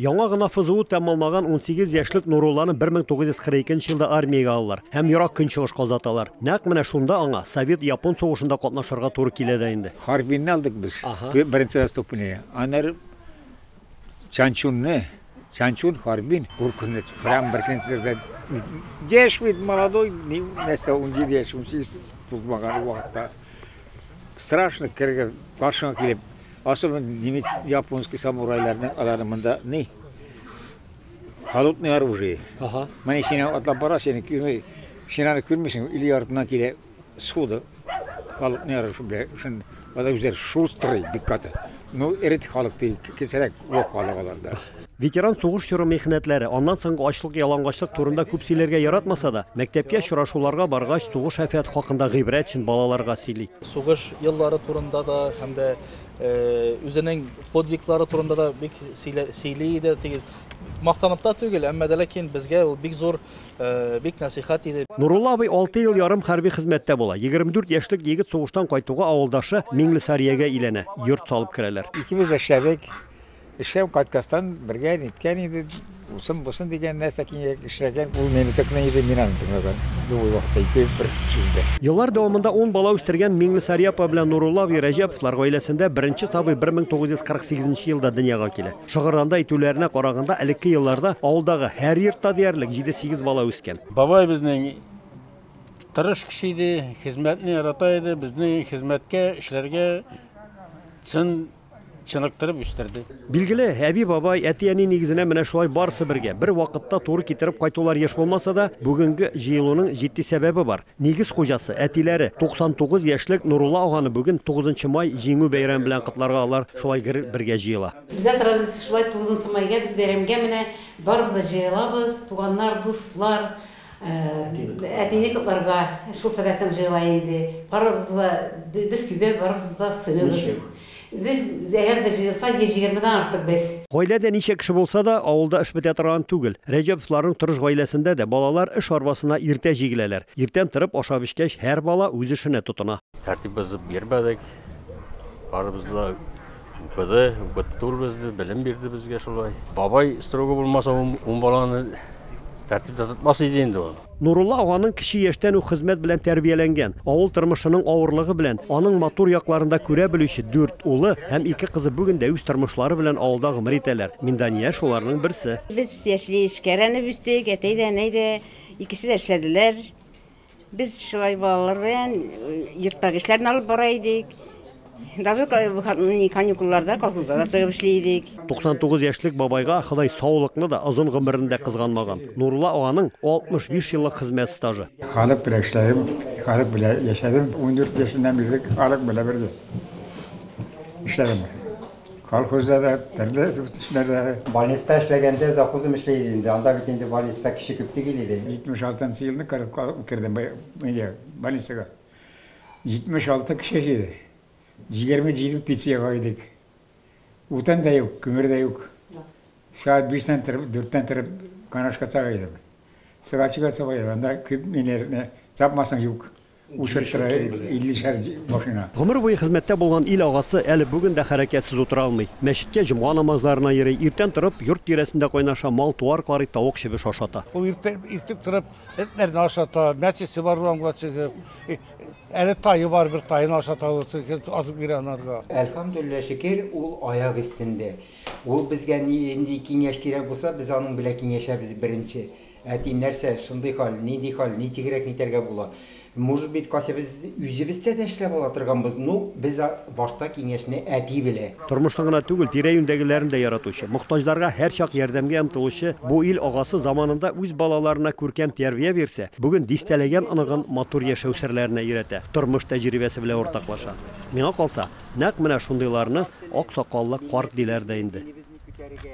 Яңа гына ФЗУ тәмамлаган 18 яшьлек Нурулланы 1942 елда армиягә алалар һәм ерак көнчыгыш казаталар. Нәкъ менә шунда аңа Совет-Япон сугышында катнашырга туры килә дә инде. Харбинне алдык без. Беренче наступление. Аннары Чанчун, Харбин, Куркунец, прям беркенсердә. Дешвид молодой, вместо 11 яшьлек тулмаган вакытта. Страшно кергә, каршыга килеп, особенно немец японский самурайларның аларында не? Холодное оружие. Менә сине атлап бара, сине күрмисең, или артыннан килә суда. Холодное оружие белән, ада үзләр шустрый бик каты. Ну, эрит халыкты кесерәк вак халыкларда. Ветеран сугыш чоры мехнәтләре, аннан соңгы ачлык, ялангачлык турында күп сөйләргә яратмаса да, мәктәпкә очрашуларга баргач сугыш афәт хакында гыйбрәт өчен балаларга сөйли. Сугыш еллары турында да һәм дә үзенең подвиглары турында да бик сөйли иде. Мактанып та түгел, әмма дә ләкин безгә ул бик зур, бик насихат иде. Нурулла абый 6 ел ярым хәрби хезмәттә була. 24 яшьлек егет сугыштан кайтуга авылдашы Миңлесариягә иләнә. Йорт салып керәләр. Икебез дә эшләдек. Эшләм кайткастан бергә ниткән иде. Бусын дигән нәрсә эшләгән. Ул мине тәкънә иде, мин аны тыңлаган. Бу вакытта ике бер сүздә. Еллар дәвамында 10 бала үстергән Миңлесария апа белән Нурулла абый Рәҗәповлар гаиләсендә беренче сабый 1948 елда дөньяга килә. Шыгырданда әйтүләренә караганда, элекке елларда авылдагы һәр йортта диярлек 7-8 бала үскән. Бабай безнең тырыш кеше иде, хезмәтне ярата иде, безнең хезмәткә, эшләргә чыныктырып үстерде. Билгеле, әби бабай әти-әни нигезенә менә шулай барысы бергә. Бер вакытта туры китереп кайтулар еш булмаса да, бүгенге җыелуның җитди сәбәбе бар. Нигез хуҗасы, әтиләре 99 яшьлек Нурулла аганы бүген 9 май җиңү бәйрәме белән котларга алар шулай бергә җыела. Бездә традиция шулай 9 майга без бәйрәмгә менә барыбыз да җыелабыз, туганнар, дуслар, әтине котларга шул сәбәптән җыела инде. Барыбыз да без күбе барыбыз да сыймыбыз. Biz әгәр дә җыелса 120-дән артык без. Гаиләдә ничә кеше булса да, авылда эш бетә торган түгел. Рәҗәповларның торыш гаиләсендә дә балалар эш арбасына иртә җигеләләр. Иртән торып ашап эчкәч, һәр бала үз эшенә тотына. Тәртип бозып бирмәдек. Барыбыз да укытты, белем бирде безгә шулай. Бабай строго булмаса, баланы тәртиптә тотмас иде инде ул. Нурулла аганың кече яшьтән үк хезмәт белән тәрбияләнгән. Авыл тормышының авырлыгы белән аның матур якларында күрә белүче 4 улы һәм 2 кызы бүген дә үз тормышлары белән авылда гомер итәләр. Миндания шуларның берсе. Без яшьли эшкәрәне үстек, әтәйдә икесе дә эшләделәр. Без шулай балалар белән йорттагы эшләрне алып бара идек. Даже каникулларда колхозда да чыгып эшлидек. 99 яшьлек бабайга Ходай саулыкны да озын гомерендә кызганмаган. Нурулла аганың 65 еллык хезмәт стажы. Халык белән эшләдем, халык белән яшәдем. 14 яшеннән бирлек халык белән бергә эшләдем. Колхозда да, төрле Балниста эшләгәндә завхозым эшләйди инде. Анда бит инде балниста кеше күп түгел иде. 76 елны кердем балнистага. 76 кеше иде. 27 пенсияга идек. Утан да юк, көмір да юк. Saat 1'ten tirip, 4'ten tirip Kanaşka sağa gidelim. Sıgaçıga sağa gidelim. Anda küp minerine zapmasan yok. Uşurttıra 50 şer başına. Гомер буе хезмәттә булган ил агасы әле бүген дә хәрәкәтсез утыра алмый. Мәчеткә җомга намазларына йөри, иртән торып, йорт тирәсендә кайнаша, мал туар карый, тавык чебеш ашата. Ул иртүк торып, этләрне ашата, мәчесе бар урамга чыгып, әле тайы бар, бер тайын ашата, азып бирә анарга. Әлхәмдүлилләһ шөкер, ул аяк өстендә. Ул безгә инде киңәш кирәк булса, без аның белән киңәшәбез беренче. Әти нәрсә, шундый хәл, нинди хәл, ни тигрәк нитәргә була. Может быть, касыбыз үзебезчә дә эшләп ала торганбыз. Ну, без башта киңәшне әти белә. Тормышның гына түгел, тирә-юньдәгеләрен дә яратучы, мохтаҗларга һәр чак ярдәмгә омтылучы бу ил агасы заманында үз балаларына күркәм тәрбия бирсә, бүген дистәләгән аныгын матур яшәү серләренә өйрәтә, тормыш тәҗрибәсе белән уртаклаша. Миңа калса, нәкъ менә шундыйларны ак сакаллы карт диләр дә инде.